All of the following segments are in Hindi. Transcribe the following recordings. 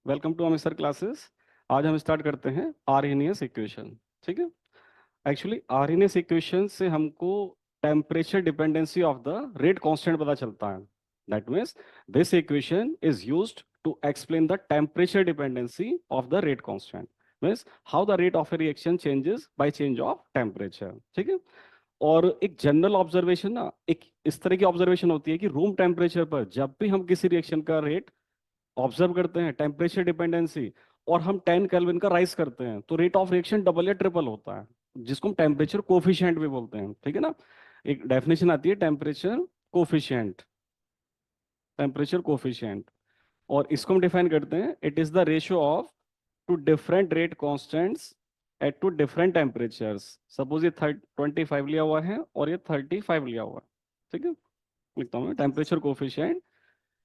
Welcome to Amit classes. आज हम स्टार्ट करते हैं आर्हेनियस इक्वेशन। ठीक है। एक्चुअली आर्हेनियस इक्वेशन से हमको temperature dependency of the rate constant पता चलता है। That means this equation is used to explain the temperature dependency of the rate constant. Means how the rate of a reaction changes by change of temperature. ठीक है। और एक जनरल ऑब्जर्वेशन ना, एक इस तरह की ऑब्जर्वेशन होती है कि रूम टेम्परेचर पर जब भी हम किसी रिएक्शन का रेट ऑब्जर्व करते हैं, टेम्परेचर डिपेंडेंसी, और हम 10 केल्विन का राइज करते हैं, तो रेट ऑफ रिएक्शन डबल या ट्रिपल होता है, जिसको हम टेम्परेचर कोफिशिएंट भी बोलते हैं। ठीक है ना। एक डेफिनेशन आती है टेम्परेचर कोफिशिएंट। टेम्परेचर कोफिशिएंट, और इसको हम डिफाइन करते हैं, it is the ratio of two different rate constants at two different temperatures. Suppose ये 25 लिया हुआ है और ये 35 लिया हुआ है। ठीक है। लिखता हूँ temperature coefficient,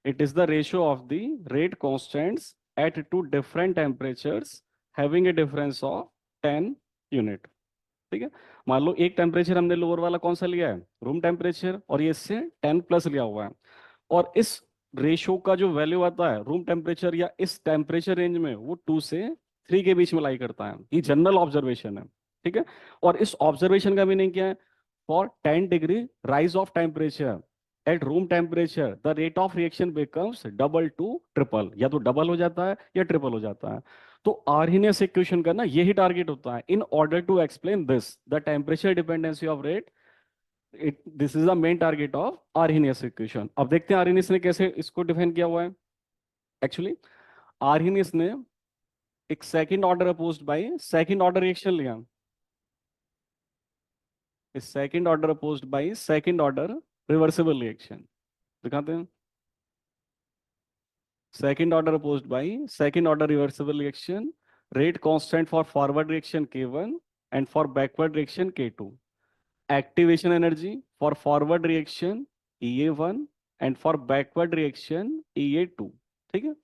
it is the ratio of the rate constants at two different temperatures having a difference of 10 unit. ठीक है। मान लो एक टेम्परेचर हमने लोअर वाला कौन सा लिया है, रूम टेम्परेचर, और ये इससे 10 प्लस लिया हुआ है, और इस रेशियो का जो वैल्यू आता है रूम टेम्परेचर या इस टेम्परेचर रेंज में, वो 2 से 3 के बीच में लाई करता है। ये जनरल ऑब्जर्वेशन है। ठीक है। और इस ऑब्जर्वेशन का मीनिंग क्या है, for 10 degree rise of temperature at room temperature the rate of reaction becomes double two triple, या तो डबल हो जाता है या ट्रिपल हो जाता है। तो आर्हेनियस इक्वेशन का ना यही टारगेट होता है, in order to explain this the temperature dependency of rate, this is the main target of Arrhenius equation. अब देखते हैं आर्हेनियस ने कैसे इसको डिफाइन किया हुआ है। एक्चुअली आर्हेनियस ने एक second order opposed by second order reaction लिया। इस second order opposed by second order reversible reaction दिखाते हैं। second order opposed by second order reversible reaction, rate constant for forward reaction K1 and for backward reaction K2, activation energy for forward reaction EA1 and for backward reaction EA2। ठीक है।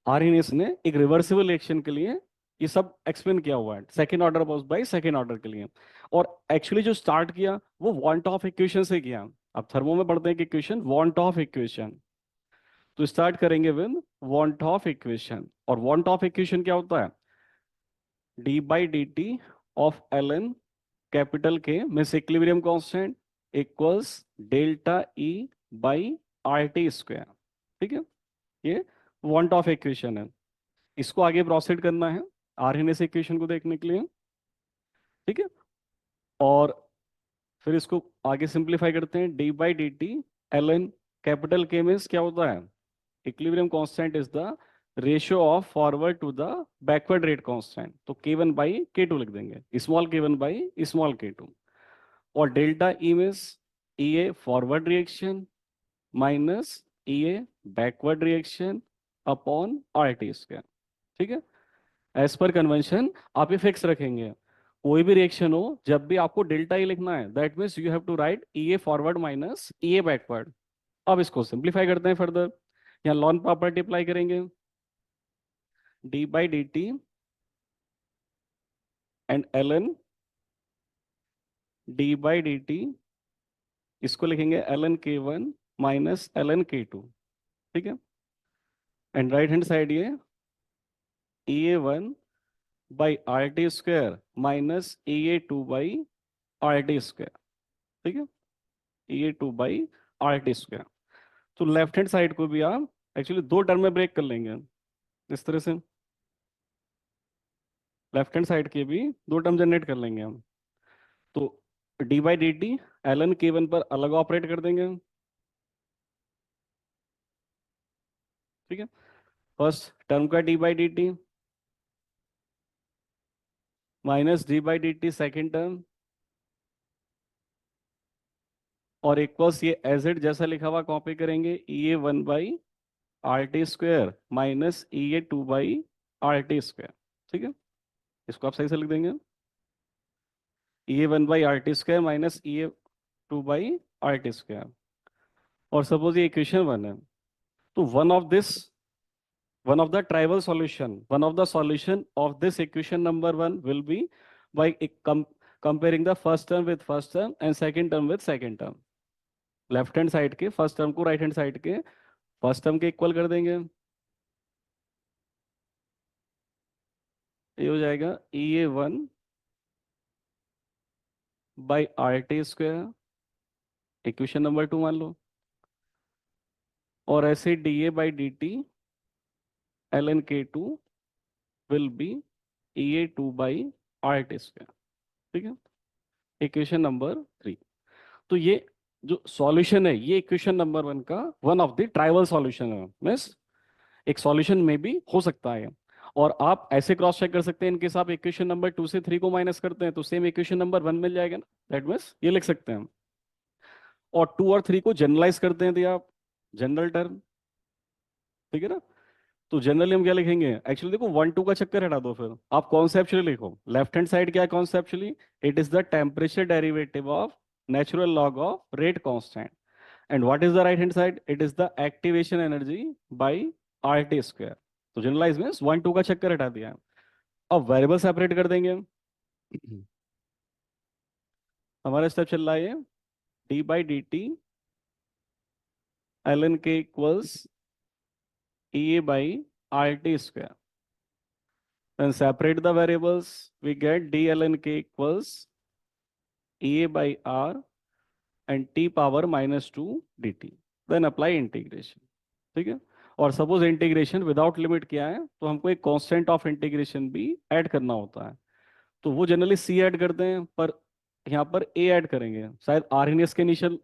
आर्हेनियस ने एक रिवर्सिबल रिएक्शन के लिए ये सब एक्सप्लेन किया हुआ है, second order opposed by second order के लिए। और एक्चुअली जो स्टार्ट किया वो वांट ऑफ इक्वेशन से किया। अब थर्मो में पढ़ते हैं कि इक्वेशन वांट ऑफ इक्वेशन, तो स्टार्ट करेंगे विद वांट ऑफ इक्वेशन। और वांट ऑफ इक्वेशन क्या होता है, d by D T of l N capital K miss equilibrium constant equals delta E by R T square. ठीक है। ये वांट ऑफ इक्वेशन है। इसको आगे प्रोसीड करना है आर्हेनियस इक्वेशन को देखने के लिए। ठीक है। और फिर इसको आगे सिंप्लीफाई करते हैं, D by D T L N capital K मिस क्या होता है, equilibrium constant is the ratio of forward to the backward rate constant, तो K1 बाई K2 लिख देंगे, small K1 by small K2। और delta E means EA forward reaction minus EA backward reaction upon RT square. ठीक है। एज पर कन्वेंशन आप ये फिक्स रखेंगे, कोई भी रिएक्शन हो जब भी आपको डेल्टा ई लिखना है, that means you have to write EA forward minus EA backward. अब इसको सिंप्लीफाई करते हैं फर्दर, यहाँ लॉन प्रॉपर्टी अप्लाई करेंगे, D by D T and L N D by D T, इसको लिखेंगे L N K1 minus L N K2। ठीक है। एंड राइट हैंड साइड ये EA1 by R T square minus EA2 by R T square. ठीक है। EA2 by R T square. तो लेफ्ट हैंड साइड को भी आप एक्चुअली दो टर्म में ब्रेक कर लेंगे इस तरह से, लेफ्ट हैंड साइड के भी दो टर्म जनरेट कर लेंगे हम। तो D by D T L N K1 पर अलग ऑपरेट कर देंगे। ठीक है। फर्स्ट टर्म का D by D T minus D by D T second term, और इक्वल्स ये एज इट जैसा लिखा हुआ कॉपी करेंगे, EA1 by R T square minus EA2 by R T square. ठीक है। इसको आप सही से लिख देंगे, EA1 by R T square minus EA2 by R T square. और सपोज ये इक्वेशन 1 है, तो one of the trivial solution, one of the solution of this equation number 1 will be by comparing the first term with first term and second term with second term। Left hand side के फर्स्ट टर्म को राइट हैंड साइड के फर्स्ट टर्म के इक्वल कर देंगे, ये हो जाएगा EA1/RT², इक्वेशन नंबर 2 मान लो। और ऐसे DA/DT ln K2 will be EA2/RT²। ठीक है, इक्वेशन नंबर 3। तो ये जो सॉल्यूशन है, ये इक्वेशन नंबर 1 का one of the trivial solution है, मीन्स एक सॉल्यूशन में भी हो सकता है। और आप ऐसे क्रॉस चेक कर सकते हैं, इनके साथ इक्वेशन नंबर 2 से 3 को माइनस करते हैं तो सेम इक्वेशन नंबर 1 मिल जाएगा ना, दैट मीन्स ये लिख सकते हैं। और 2 और 3 को जनरलाइज करते हैं तो आप जनरल टर्म, ठीक है ना। तो जनरली हम क्या लिखेंगे, एक्चुअली देखो 1 2 का चक्कर हटा दो, फिर आप कॉन्सेप्चुअली लिखो। लेफ्ट हैंड साइड क्या है conceptually, it is the temperature derivative of natural log of rate constant. And what is the right hand side, it is the activation energy by RT²। तो जनरलाइज मीन्स 1 2 का चक्कर हटा दिया। अब वेरिएबल सेपरेट कर देंगे हम। हमारा स्टेप चल रहा है D/DT ln K equals EA/RT²। Then separate the variables, we get d ln K equals EA/R and t power -2 dt। Then apply integration। ठीक है। और सपोज इंटीग्रेशन विदाउट लिमिट किया है तो हमको एक कांस्टेंट ऑफ इंटीग्रेशन भी ऐड करना होता है। तो वो जनरली सी ऐड करते हैं, पर यहाँ पर ए ऐड करेंगे, शायद आर्हेनियस के इनिशियल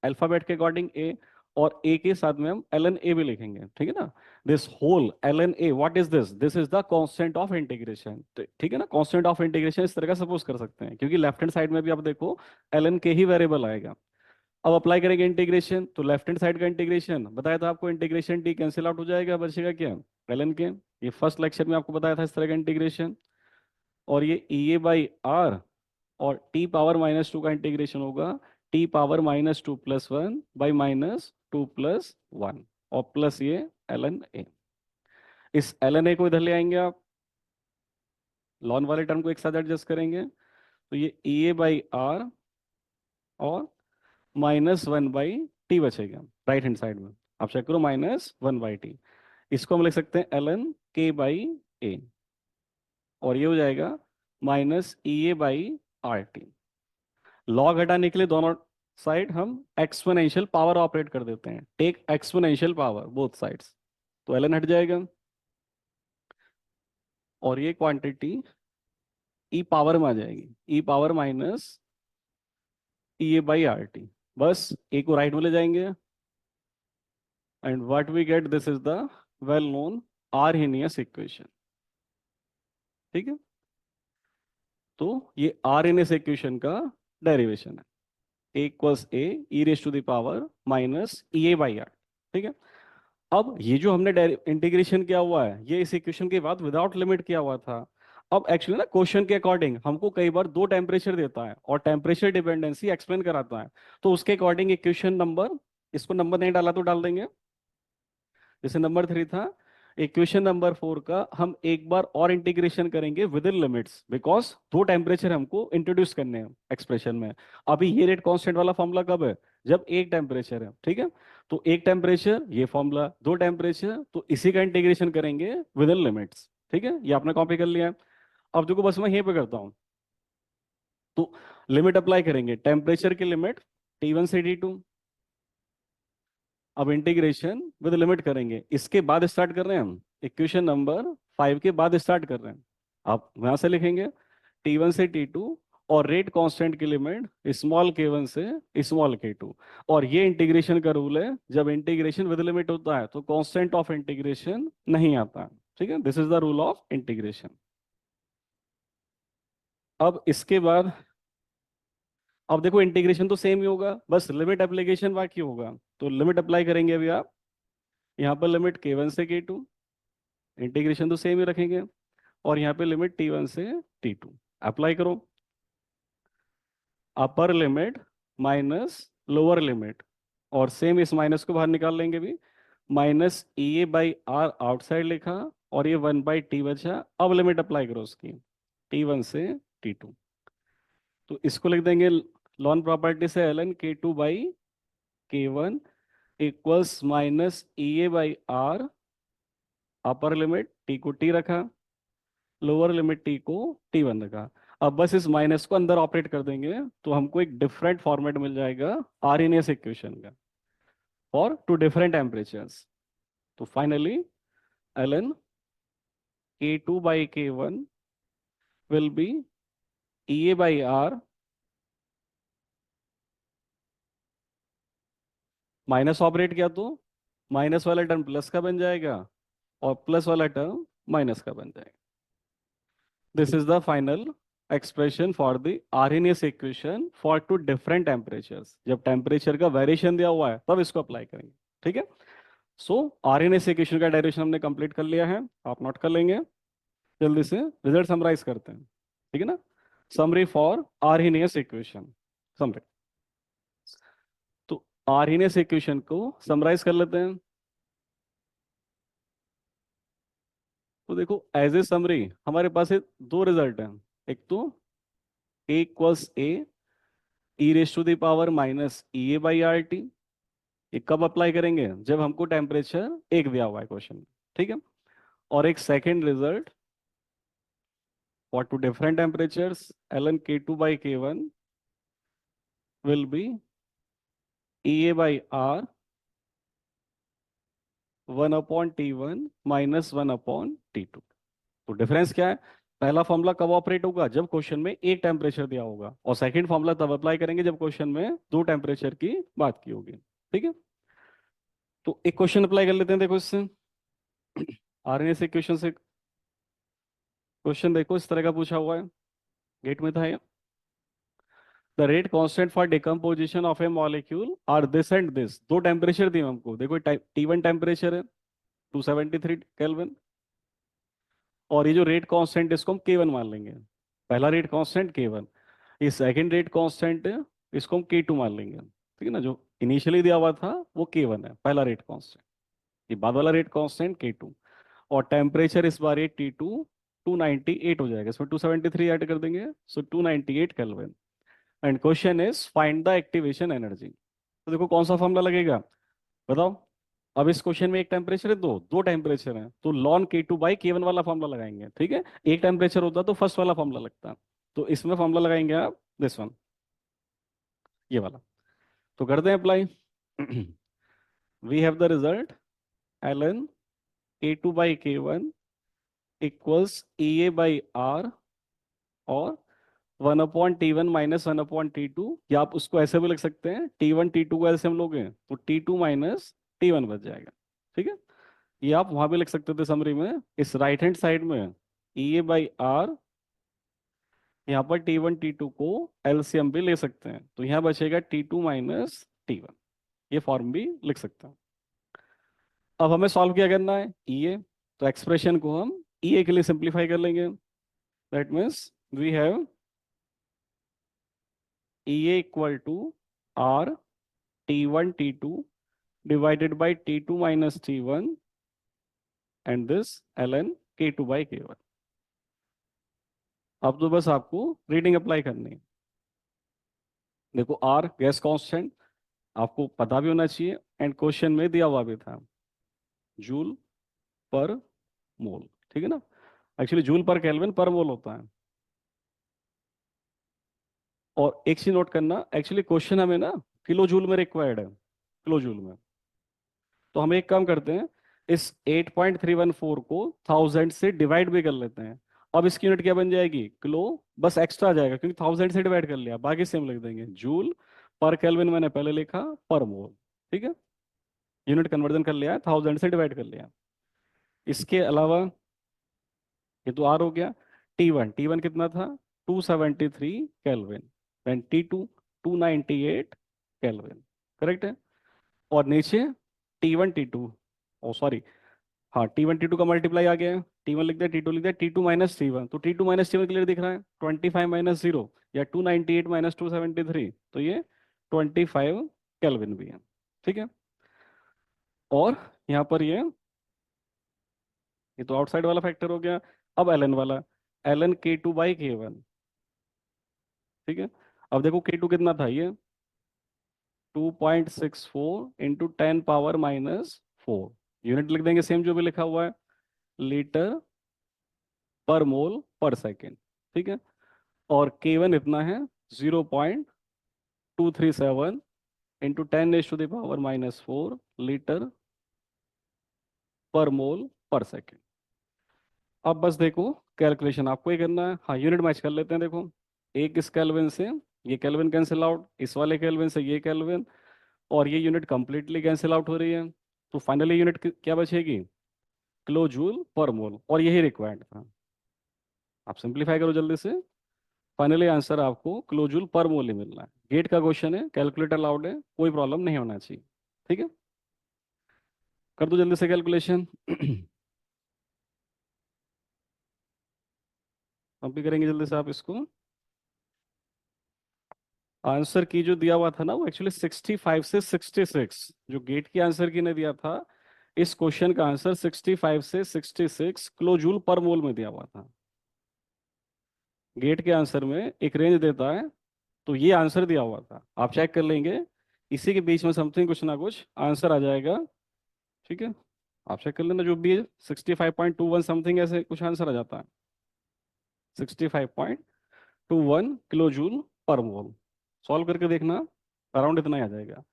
अल्फाबेट के अकॉर्डिंग ए, और ए के साथ में हम एल एन ए भी लिखेंगे, ठीक है ना। This whole L N A, what is this, this is the constant of integration. ठीक है ना, कांस्टेंट ऑफ इंटीग्रेशन इस तरह का सपोज कर सकते हैं, क्योंकि लेफ्ट हैंड साइड में भी आप देखो एल एन के ही वेरिएबल आएगा। अब अप्लाई करेंगे इंटीग्रेशन, तो लेफ्ट हैंड साइड का इंटीग्रेशन बताया था आपको, इंटीग्रेशन टी कैंसिल आउट हो जाएगा, बचेगा क्या, एल एन के। ये फर्स्ट लेक्चर में आपको बताया था इस तरह का इंटीग्रेशन। और ये EA/R और t⁻⁻² का इंटीग्रेशन होगा t⁻²+1/-2+1 और प्लस ये ln a। इस ln a को इधर ले आएंगे आप, लॉन वाले टर्म को एक साथ एडजस्ट करेंगे, तो ये EA/R और -1/t बचेगा राइट हैंड साइड में। आप चेक करो, -1/t। इसको हम लिख सकते हैं ln K/A, और ये हो जाएगा -EA/RT। लॉग हटाने के लिए दोनों साइड हम एक्सपोनेंशियल पावर ऑपरेट कर देते हैं, take exponential power both sides, तो ln हट जाएगा और ये क्वांटिटी ई पावर में आ जाएगी, ई पावर माइनस EA/RT। बस ए को राइट में ले जाएंगे and what we get, this is the well known Arrhenius equation. ठीक है, तो ये आर्हेनियस इक्वेशन का डेरिवेशन है, ए इक्वल्स ए e⁻⁻⁻ ठीक है। अब ये जो हमने इंटीग्रेशन किया हुआ है, ये इस इक्वेशन के बाद विदाउट लिमिट किया हुआ था। अब एक्चुअली ना क्वेश्चन के अकॉर्डिंग हमको कई बार दो टेम्परेचर देता है और टेम्परेचर डिपेंडेंसी एक्सप्लेन कराता है, तो उसके अकॉर्डिंग इक्वेशन नंबर, इसको नंबर नहीं डाला तो डाल देंगे, जैसे नंबर 3 था, इक्वेशन नंबर 4 का हम एक बार और इंटीग्रेशन करेंगे विद इन लिमिट्स, बिकॉज दो टेम्परेचर हमको इंट्रोड्यूस करने हैं एक्सप्रेशन में। अभी ये रेट कांस्टेंट वाला फॉर्मूला कब है, जब एक टेम्परेचर है, ठीक है। तो एक टेम्परेचर ये फॉर्मूला, दो टेम्परेचर तो इसी का इंटीग्रेशन करेंगे विद इन लिमिट्स, ठीक है। ये आपने कॉपी कर लिया है। अब देखो बस मैं यहीं पे करता हूँ, तो लिमिट अप्लाई करेंगे, टेम्परेचर की लिमिट T1 से T2। अब इंटीग्रेशन विद लिमिट करेंगे, इसके बाद स्टार्ट कर रहे हैं हम, इक्वेशन नंबर 5 के बाद स्टार्ट कर रहे हैं। आप यहां से लिखेंगे T1 से T2 और रेट कांस्टेंट की लिमिट स्मॉल k1 से स्मॉल k2। और ये इंटीग्रेशन का रूल है, जब इंटीग्रेशन विद लिमिट होता है तो कांस्टेंट ऑफ इंटीग्रेशन नहीं आता, ठीक है। This is the rule of integration. अब इसके बाद, अब देखो इंटीग्रेशन तो सेम ही होगा, बस लिमिट एप्लीकेशन बाकी होगा। तो लिमिट अप्लाई करेंगे अभी आप, यहाँ पर लिमिट k1 से k2, इंटीग्रेशन तो सेम ही रखेंगे, और यहाँ पे लिमिट T1 से T2 अप्लाई करो। Upper limit minus lower limit, और सेम इस माइनस को बाहर निकाल लेंगे भी, -EA/R आउटसाइड लिखा, और ये 1/T बचा। अब लिमिट अप्लाई करो उसकी, T1 से T2, तो इसको लिख देंगे लॉन प्रॉपर्टी से ln K2/K1 equals -EA/R, upper limit T को T रखा, लोअर लिमिट टी को T1 रखा। अब बस इस माइनस को अंदर ऑपरेट कर देंगे तो हमको एक डिफरेंट फॉर्मेट मिल जाएगा आरएनएस इक्वेशन का फॉर टू डिफरेंट टेम्परेचर्स। तो finally ln K2 by K1 will be EA by R minus operate किया तो माइनस वाला टर्म प्लस का बन जाएगा और प्लस वाला टर्म माइनस का बन जाएगा। This is the final expression for the Arrhenius equation for two different temperatures. जब टेम्परेचर का वेरिएशन दिया हुआ है तब इसको अप्लाई करेंगे। ठीक है। सो आरएनएस इक्वेशन का डायरेक्शन हमने कंप्लीट कर लिया है, आप नोट कर लेंगे। जल्दी से रिजल्ट समराइज करते हैं, ठीक है ना। Summary for RNS equation, summary. तो आरएनएस इक्वेशन को समराइज कर लेते हैं। तो देखो एज ए समरी हमारे पास दो रिजल्ट हैं। एक तो A equals A e raise to the power minus E A by R T. ये कब अप्लाई करेंगे, जब हमको टेम्परेचर एक दिया हुआ है क्वेश्चन में। ठीक है। और एक second result for two different temperatures ln K2 by K1 will be EA by R 1/T1 minus 1/T2। तो डिफरेंस क्या है, पहला फॉर्मूला कब ऑपरेट होगा, जब क्वेश्चन में एक टेम्परेचर दिया होगा, और सेकंड फॉर्मूला तब अप्लाई करेंगे जब क्वेश्चन में दो टेम्परेचर की बात की होगी। ठीक है। तो एक क्वेश्चन अप्लाई कर लेते हैं, देखो इससे आरएनएस इक्वेशन से क्वेश्चन देखो इस तरह का पूछा हुआ है, गेट में था ये। The rate constant for decomposition of a molecule are this and this. दो टेम्परेचर दिए हमको, देखो T1 टेम्परेचर है 273 केल्विन, और ये जो रेट कांस्टेंट इसको हम K1 मान लेंगे। पहला रेट कांस्टेंट K1, ये सेकंड रेट कांस्टेंट है, इसको हम K2 मान लेंगे। ठीक है ना, जो इनिशियली दिया हुआ था वो K1 है पहला रेट कांस्टेंट, ये बाद वाला रेट कांस्टेंट K2। और टेम्परेचर इस बार ये T2 298 हो जाएगा, इसमें 273 ऐड कर देंगे, सो 298 kelvin. And question is find the activation energy. तो देखो कौन सा फॉर्मूला लगेगा, बताओ। अब इस क्वेश्चन में एक टेम्परेचर है, दो दो टेम्परेचर है, तो लॉन K2 बाई K1 वाला फॉर्मूला लगाएंगे। ठीक है, एक टेम्परेचर होता तो फर्स्ट वाला फॉर्मूला लगता, तो इसमें फॉर्मूला लगाएंगे आप दिस वन, ये वाला। तो करते हैं apply. We have the result ln K2 by K1 equals EA by R और 1/T1 माइनस 1/T2, या आप उसको ऐसे भी लिख सकते हैं, T1 T2 को ऐसे हम लोग हैं तो T2 माइनस T1 बच जाएगा। ठीक है, ये आप वहां भी लिख सकते थे समरी में, इस राइट हैंड साइड में EA बाई R, यहाँ पर T1 T2 को एलसीएम भी ले सकते हैं, तो यहाँ बचेगा T2 माइनस T1, ये फॉर्म भी लिख सकते हैं। अब हमें सॉल्व क्या करना है, EA, तो एक्सप्रेशन को हम EA के लिए सिंप्लीफाई कर लेंगे। That means we have EA equal to R T1 T2 divided by T2 minus T1 and this ln K2 by K1। अब तो बस आपको रीडिंग अप्लाई करनी है। देखो R गैस कांस्टेंट आपको पता भी होना चाहिए, एंड क्वेश्चन में दिया हुआ भी था, जूल पर मोल। ठीक है ना, एक्चुअली जूल पर केल्विन पर मोल होता है। और एक चीज नोट करना, एक्चुअली क्वेश्चन हमें ना किलो जूल में रिक्वायर्ड है, किलो जूल में। तो हम एक काम करते हैं, इस 8.314 को 1000 से डिवाइड भी कर लेते हैं। अब इसकी यूनिट क्या बन जाएगी, किलो, बस एक्स्ट्रा आ जाएगा क्योंकि 1000 से डिवाइड कर लिया, बाकी सेम लिख देंगे, जूल पर केल्विन मैंने पहले लिखा, पर मोल। ठीक है, यूनिट कन्वर्जन कर लिया, 1000 से डिवाइड कर लिया। इसके अलावा ये तो आर हो गया। T1 कितना था, 273 kelvin, then T2 298 kelvin, correct है। और नीचे T1 T2, ओ सॉरी, हाँ T1 T2 का मल्टीप्लाई आ गया है, T1 लिख दिया, T2 लिख दिया, T2 माइनस T1, तो T2 माइनस T1 क्लियर दिख रहा है, 25 माइनस 0 या 298 माइनस 273, तो ये 25 केल्विन भी है। ठीक है, और यहाँ पर ये तो आउटसाइड वाला फैक्टर हो गया। अब ln वाला, ln K2 बाई K1। ठीक है, अब देखो K2 कितना था, ये 2.64 इंटू 10 पावर माइनस 4, यूनिट लिख देंगे सेम जो भी लिखा हुआ है, लीटर पर मोल पर सेकेंड, ठीक है। और K1 इतना है 0.237 इंटू 10⁻⁻⁴ लीटर पर मोल पर सेकेंड। अब बस देखो, कैलकुलेशन आपको ही करना है। हाँ, यूनिट मैच कर लेते हैं। देखो, एक इस केल्विन से ये केल्विन कैंसिल आउट, इस वाले केल्विन से ये केल्विन, और ये यूनिट कंप्लीटली कैंसिल आउट हो रही है। तो फाइनली यूनिट क्या बचेगी? किलो जूल पर मोल, और यही रिक्वायर्ड था। आप सिंप्लीफाई करो जल्दी से, फाइनली आंसर आपको किलो जूल पर मोल ही मिल रहा है। गेट का क्वेश्चन है, कैलकुलेटर अलाउड है, कोई प्रॉब्लम नहीं होना चाहिए। ठीक है, कर दो जल्दी से कैलकुलेशन। अब भी करेंगे जल्दी से आप इसको। आंसर की जो दिया हुआ था ना, वो एक्चुअली 65 से 66, जो गेट की आंसर की ने दिया था, इस क्वेश्चन का आंसर 65 से 66 किलो जूल पर मोल में दिया हुआ था। गेट के आंसर में एक रेंज देता है, तो ये आंसर दिया हुआ था, आप चेक कर लेंगे, इसी के बीच में समथिंग कुछ ना कुछ आंसर आ जाएगा। ठीक है, आप चेक कर लेना, जो भी है 65.21 समथिंग ऐसे कुछ आंसर आ जाता है। 65.21 किलो जूल पर मोल, सॉल्व करके देखना, अराउंड इतना ही आ जाएगा।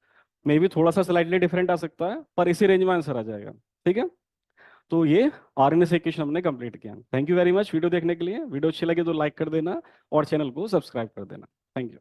मे भी थोड़ा सा स्लाइटली डिफरेंट आ सकता है, पर इसी रेंज में आंसर आ जाएगा। ठीक है, तो ये आरएनएस इक्वेशन हमने कंप्लीट किया। Thank you very much video देखने के लिए। वीडियो अच्छी लगी तो लाइक कर देना और चैनल को सब्सक्राइब कर देना। Thank you.